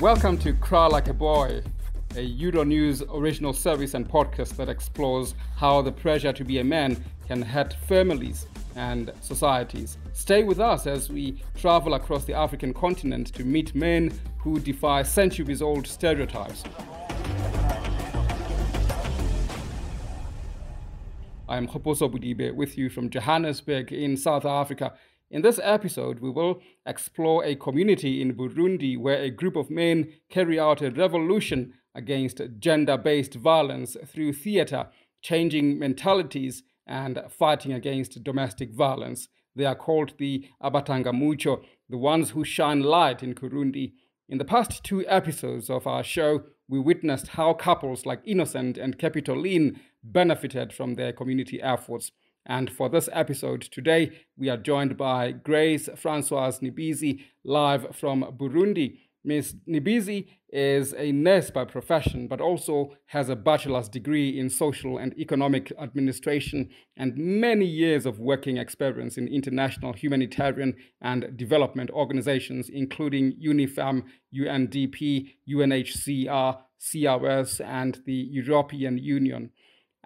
Welcome to Cry Like a Boy, a euronews original service and podcast that explores how the pressure to be a man can hurt families and societies. Stay with us as we travel across the African continent to meet men who defy centuries-old stereotypes. I'm Khoposo Budibe with you from Johannesburg in South Africa. In this episode, we will explore a community in Burundi where a group of men carry out a revolution against gender-based violence through theater, changing mentalities and fighting against domestic violence. They are called the Abatangamuco, the ones who shine light in Burundi. In the past two episodes of our show, we witnessed how couples like Innocent and Capitoline benefited from their community efforts. And for this episode today, we are joined by Grace Francoise Nibizi, live from Burundi. Ms. Nibizi is a nurse by profession, but also has a bachelor's degree in social and economic administration and many years of working experience in international humanitarian and development organizations, including UNIFEM, UNDP, UNHCR, CRS, and the European Union.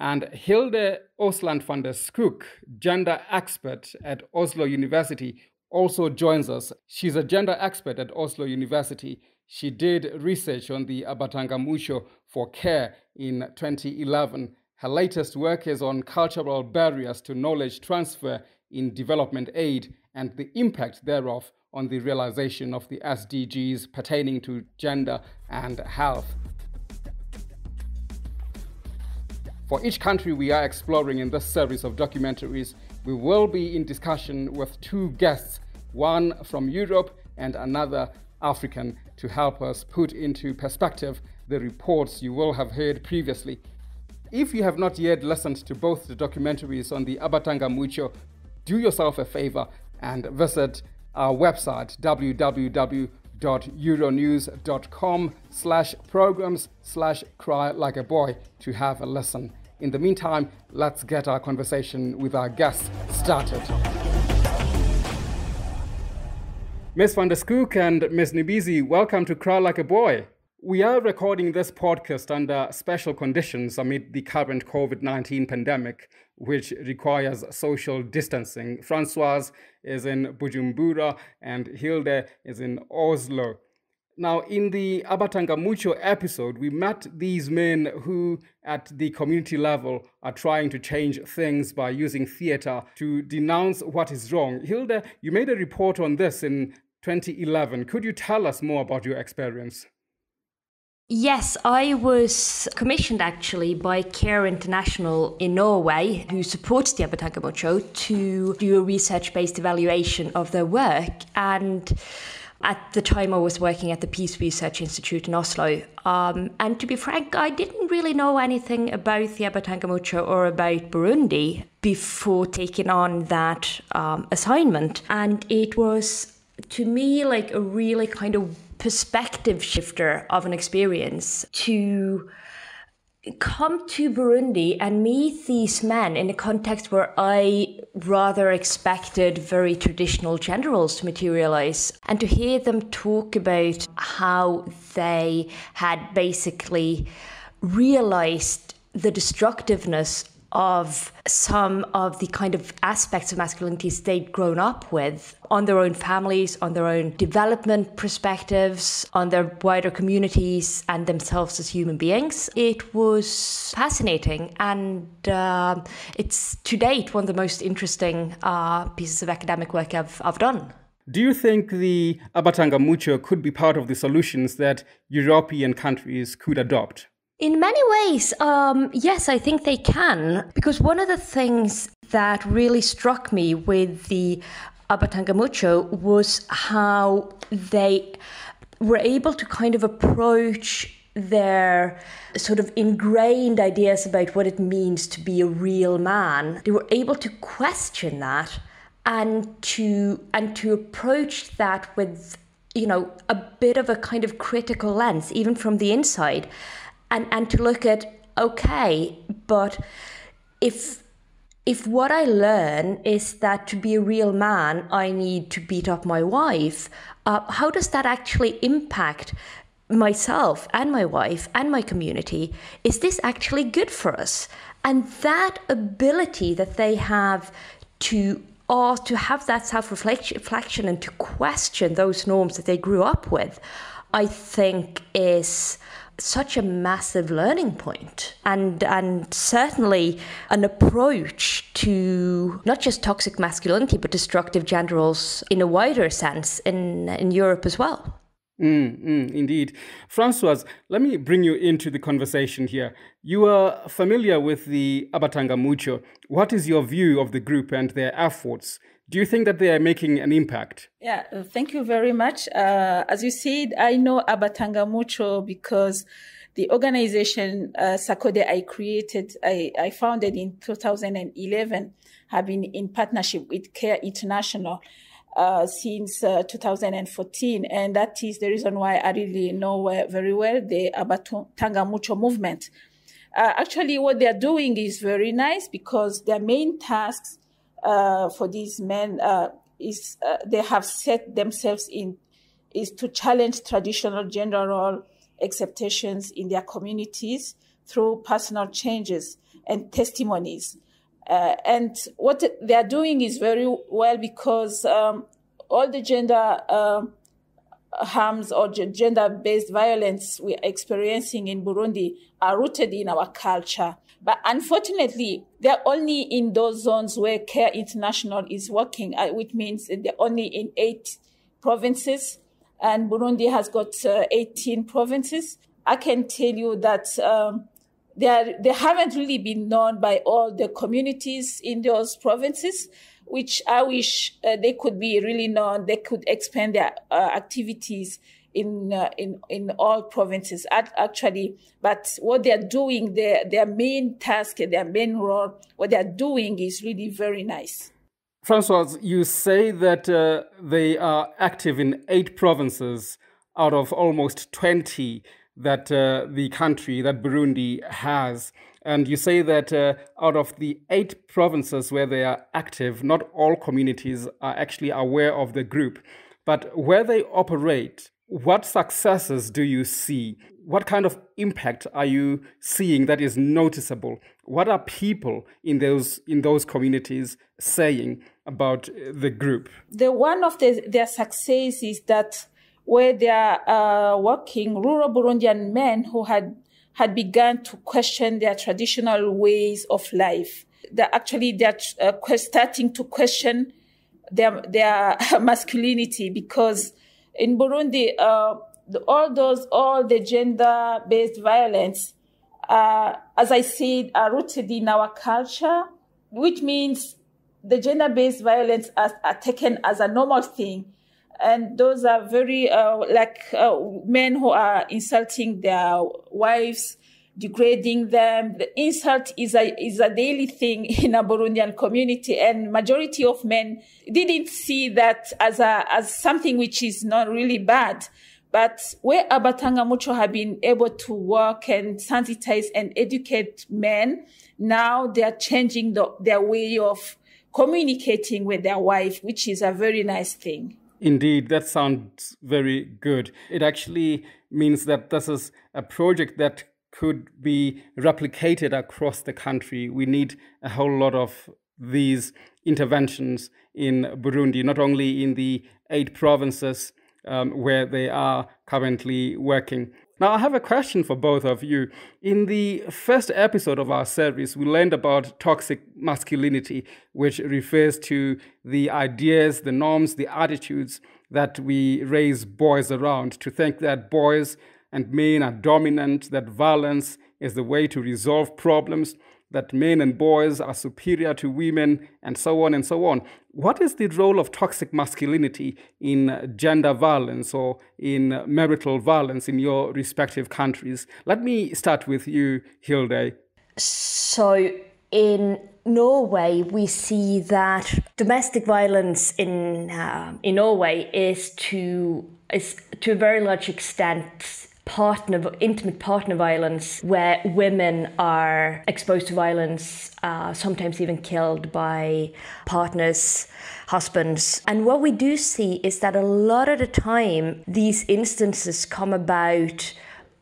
And Hilde Osland van der Skook, gender expert at Oslo University, also joins us. She's a gender expert at Oslo University. She did research on the Abatangamuco for care in 2011. Her latest work is on cultural barriers to knowledge transfer in development aid and the impact thereof on the realization of the SDGs pertaining to gender and health. For each country we are exploring in this series of documentaries, we will be in discussion with two guests, one from Europe and another African, to help us put into perspective the reports you will have heard previously. If you have not yet listened to both the documentaries on the Abatangamuco, do yourself a favor and visit our website www.euronews.com/programs/crylikeaboy to have a listen. In the meantime, let's get our conversation with our guests started. Ms. van der Skook and Ms. Nibizi, welcome to Cry Like a Boy. We are recording this podcast under special conditions amid the current COVID-19 pandemic, which requires social distancing. Francoise is in Bujumbura and Hilde is in Oslo. Now, in the Abatangamuco episode, we met these men who, at the community level, are trying to change things by using theater to denounce what is wrong. Hilde, you made a report on this in 2011. Could you tell us more about your experience? Yes, I was commissioned actually by Care International in Norway, who supports the Abatangamuco, to do a research-based evaluation of their work. And at the time I was working at the Peace Research Institute in Oslo. And to be frank, I didn't really know anything about the Abatangamuco or about Burundi before taking on that assignment. And it was, to me, like a really kind of perspective shifter of an experience to come to Burundi and meet these men in a context where I rather expected very traditional gender roles to materialize, and to hear them talk about how they had basically realized the destructiveness of some of the kind of aspects of masculinities they'd grown up with on their own families, on their own development perspectives, on their wider communities and themselves as human beings. It was fascinating, and it's to date one of the most interesting pieces of academic work I've done. Do you think the Abatangamuco could be part of the solutions that European countries could adopt? In many ways, yes, I think they can. Because one of the things that really struck me with the Abatangamuco was how they were able to kind of approach their sort of ingrained ideas about what it means to be a real man. They were able to question that and to approach that with, you know, a bit of a kind of critical lens, even from the inside. And to look at, okay, but if what I learn is that to be a real man, I need to beat up my wife, how does that actually impact myself and my wife and my community, is this actually good for us? And that ability that they have to have that self-reflection and to question those norms that they grew up with, I think is such a massive learning point, and certainly an approach to not just toxic masculinity, but destructive gender roles in a wider sense in Europe as well. Indeed. Francoise, let me bring you into the conversation here. You are familiar with the Abatangamuco. What is your view of the group and their efforts? Do you think that they are making an impact? Yeah, thank you very much. As you said, I know Abatangamuco because the organization SACODE I founded in 2011, have been in partnership with Care International since 2014. And that is the reason why I really know very well the Abatangamuco movement. Actually, what they're doing is very nice because their main tasks for these men is they have set themselves is to challenge traditional gender role acceptations in their communities through personal changes and testimonies. And what they are doing is very well because all the gender harms or gender-based violence we are experiencing in Burundi are rooted in our culture. But unfortunately, they're only in those zones where Care International is working, which means they're only in 8 provinces, and Burundi has got 18 provinces. I can tell you that they haven't really been known by all the communities in those provinces, which I wish they could be really known. They could expand their activities in all provinces, actually. But what they're doing, their main task, their main role, what they're doing is really very nice. Francoise, you say that they are active in 8 provinces out of almost 20 that the country, that Burundi has. And you say that out of the 8 provinces where they are active, not all communities are actually aware of the group. But where they operate, what successes do you see? What kind of impact are you seeing that is noticeable? What are people in those communities saying about the group? One of their success is that where they are working, rural Burundian men who had begun to question their traditional ways of life. They're starting to question their masculinity, because in Burundi, all the gender-based violence, as I said, are rooted in our culture, which means the gender-based violence are taken as a normal thing. And those are very, men who are insulting their wives, degrading them. The insult is a daily thing in a Burundian community, and majority of men didn't see that as something which is not really bad. But where Abatangamuco have been able to work and sensitize and educate men, now they are changing their way of communicating with their wife, which is a very nice thing. Indeed, that sounds very good. It actually means that this is a project that could be replicated across the country. We need a whole lot of these interventions in Burundi, not only in the 8 provinces where they are currently working. Now, I have a question for both of you. In the first episode of our series, we learned about toxic masculinity, which refers to the ideas, the norms, the attitudes that we raise boys around, to think that boys and men are dominant, that violence is the way to resolve problems, that men and boys are superior to women, and so on and so on. What is the role of toxic masculinity in gender violence or in marital violence in your respective countries? Let me start with you, Hilde. So in Norway, we see that domestic violence in Norway is to a very large extent intimate partner violence, where women are exposed to violence, sometimes even killed by partners, husbands. And what we do see is that a lot of the time, these instances come about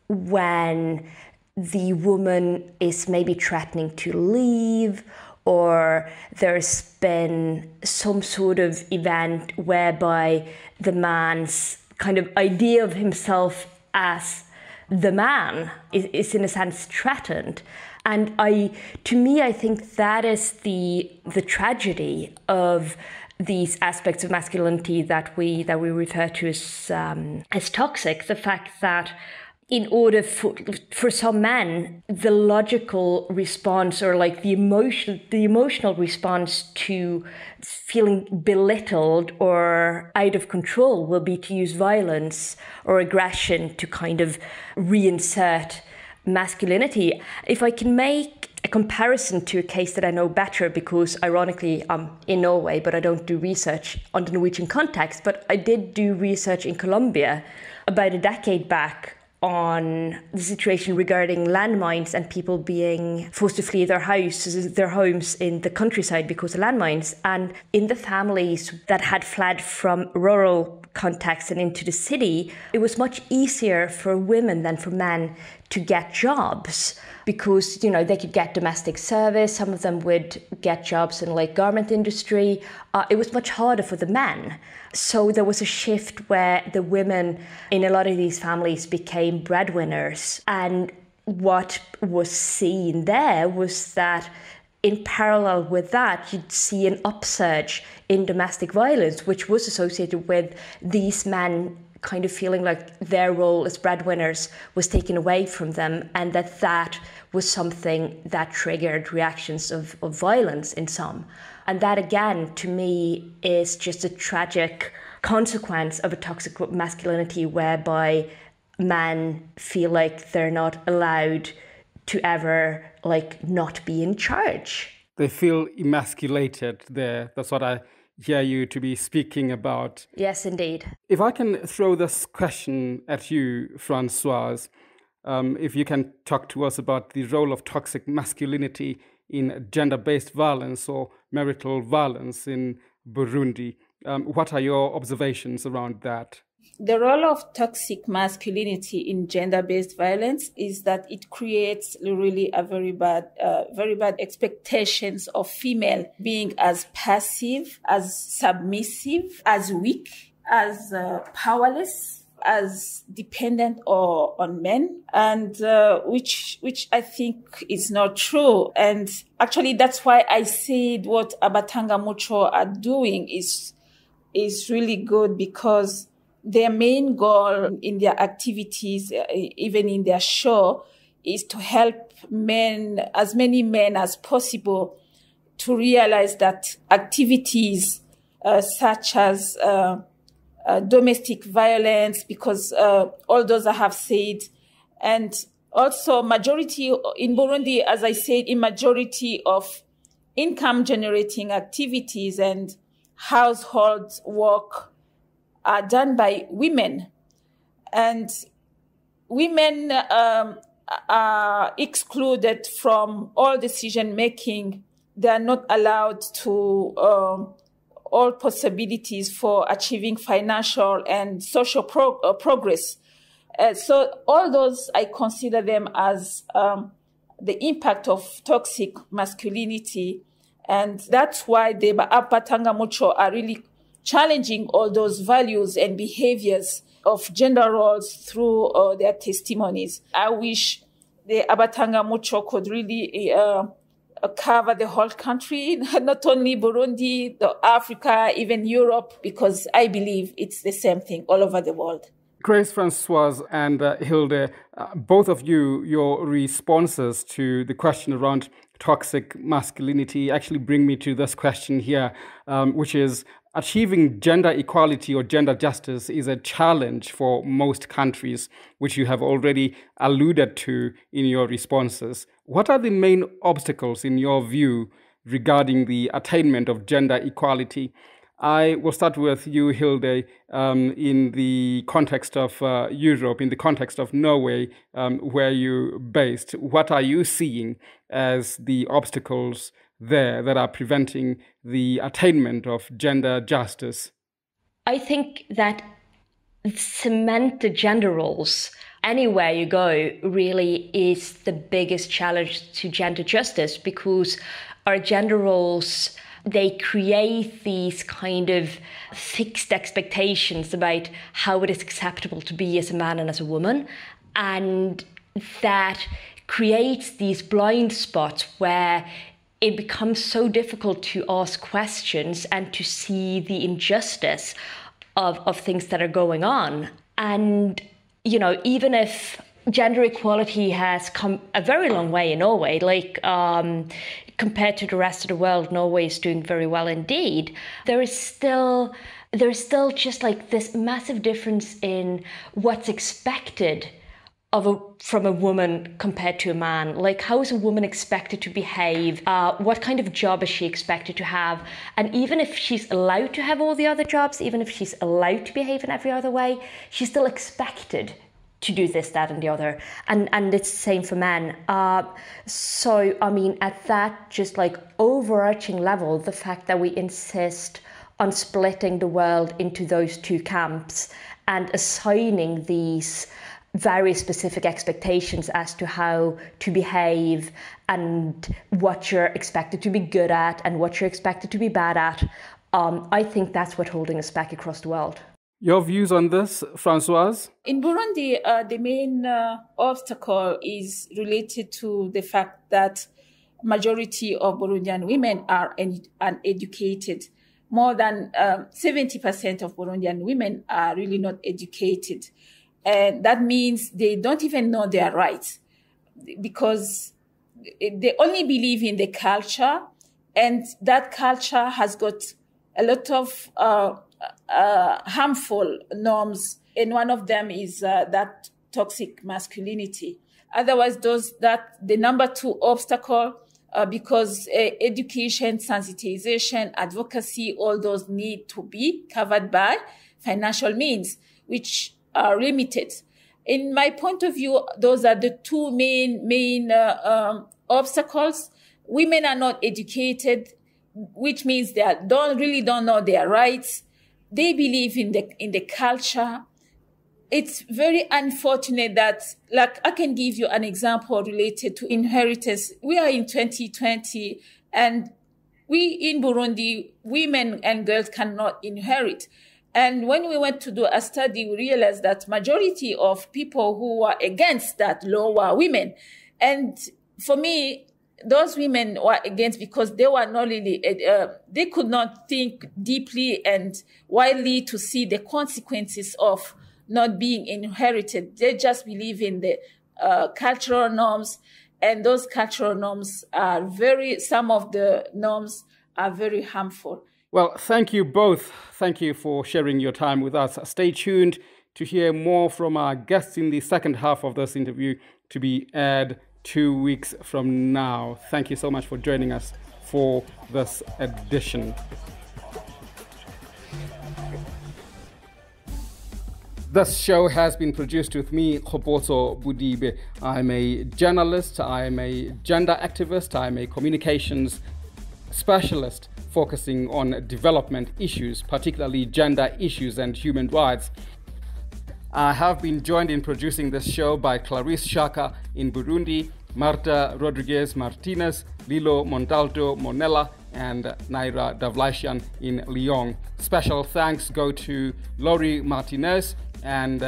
when the woman is maybe threatening to leave, or there's been some sort of event whereby the man's kind of idea of himself as the man is in a sense threatened. And to me, I think that is the tragedy of these aspects of masculinity that we refer to as toxic. The fact that in order for some men, the logical response, or like the emotional response to feeling belittled or out of control, will be to use violence or aggression to kind of reinsert masculinity. If I can make a comparison to a case that I know better, because ironically I'm in Norway, but I don't do research on the Norwegian context, but I did do research in Colombia about a decade back on the situation regarding landmines and people being forced to flee their homes in the countryside because of landmines. And in the families that had fled from rural context and into the city, it was much easier for women than for men to get jobs, because, you know, they could get domestic service. Some of them would get jobs in like garment industry. It was much harder for the men. So there was a shift where the women in a lot of these families became breadwinners. And what was seen there was that in parallel with that, you'd see an upsurge in domestic violence, which was associated with these men kind of feeling like their role as breadwinners was taken away from them, and that was something that triggered reactions of violence in some. And that, again, to me, is just a tragic consequence of a toxic masculinity, whereby men feel like they're not allowed to ever, like, not be in charge. They feel emasculated there. That's what I hear you to be speaking about. Yes, indeed. If I can throw this question at you, Francoise, if you can talk to us about the role of toxic masculinity in gender-based violence or marital violence in Burundi. What are your observations around that? The role of toxic masculinity in gender-based violence is that it creates really a very bad expectations of female being as passive, as submissive, as weak, as powerless, as dependent on men, and which I think is not true. And actually, that's why I said what Abatangamuco are doing is really good, because their main goal in their activities, even in their show, is to help men, as many men as possible, to realize that activities such as domestic violence, because all those I have said, and also majority in Burundi, as I said, in majority of income generating activities and household work are done by women, and women are excluded from all decision making. They are not allowed to all possibilities for achieving financial and social progress. So all those, I consider them as the impact of toxic masculinity, and that's why the Abatangamuco are really challenging all those values and behaviors of gender roles through their testimonies. I wish the Abatangamuco could really cover the whole country, not only Burundi, Africa, even Europe, because I believe it's the same thing all over the world. Grace, Francoise, and Hilde, both of you, your responses to the question around toxic masculinity actually bring me to this question here, which is, achieving gender equality or gender justice is a challenge for most countries, which you have already alluded to in your responses. What are the main obstacles, in your view, regarding the attainment of gender equality? I will start with you, Hilde, in the context of Europe, in the context of Norway, where you're based. What are you seeing as the obstacles there that are preventing the attainment of gender justice? I think that cemented gender roles anywhere you go really is the biggest challenge to gender justice, because our gender roles, they create these kind of fixed expectations about how it is acceptable to be as a man and as a woman. And that creates these blind spots where it becomes so difficult to ask questions and to see the injustice of things that are going on. And, you know, even if gender equality has come a very long way in Norway, like compared to the rest of the world, Norway is doing very well indeed. There's still just like this massive difference in what's expected from a woman compared to a man. Like, how is a woman expected to behave? What kind of job is she expected to have? And even if she's allowed to have all the other jobs, even if she's allowed to behave in every other way, she's still expected to do this, that, and the other. And it's the same for men. So, I mean, at that just like overarching level, the fact that we insist on splitting the world into those two camps and assigning these very specific expectations as to how to behave and what you're expected to be good at and what you're expected to be bad at, I think that's what's holding us back across the world. Your views on this, Françoise? In Burundi, the main obstacle is related to the fact that majority of Burundian women are uneducated. More than 70% of Burundian women are really not educated. And that means they don't even know their rights, because they only believe in the culture, and that culture has got a lot of harmful norms, and one of them is that toxic masculinity. Otherwise, the number two obstacle, because education, sensitization, advocacy, all those need to be covered by financial means, which are limited. In my point of view, those are the two main obstacles. Women are not educated, which means they don't know their rights. They believe in the culture. It's very unfortunate that, like, I can give you an example related to inheritance. We are in 2020, and we in Burundi, women and girls cannot inherit. And when we went to do a study, we realized that majority of people who were against that law were women. And for me, those women were against because they were not really, they could not think deeply and widely to see the consequences of not being inherited. They just believe in the cultural norms, and those cultural norms are some of the norms are very harmful. Well, thank you both. Thank you for sharing your time with us. Stay tuned to hear more from our guests in the second half of this interview, to be aired 2 weeks from now. Thank you so much for joining us for this edition. This show has been produced with me, Khoposo Budibe. I'm a journalist, I'm a gender activist, I'm a communications specialist focusing on development issues, particularly gender issues and human rights. I have been joined in producing this show by Clarice Shaka in Burundi, Marta Rodriguez Martinez, Lilo Montalto Monella, and Naira Davlaishan in Lyon. Special thanks go to Lori Martinez and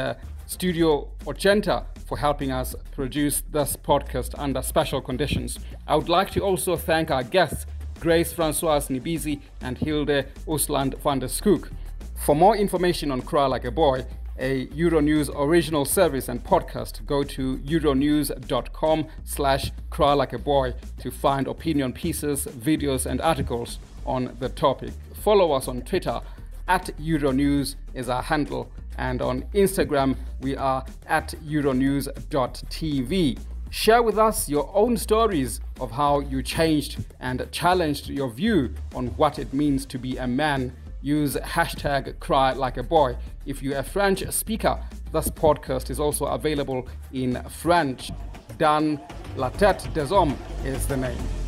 Studio Ochenta for helping us produce this podcast under special conditions. I would like to also thank our guests, Grace Françoise Nibizi and Hilde Usland van der Skook. For more information on Cry Like a Boy, a Euronews original service and podcast, go to euronews.com/crylikeaboy to find opinion pieces, videos, and articles on the topic. Follow us on Twitter, @Euronews is our handle, and on Instagram, we are @euronews.tv. Share with us your own stories of how you changed and challenged your view on what it means to be a man use hashtag cry like a boy. If you're a French speaker, this podcast is also available in French. Dans la tête des hommes is the name.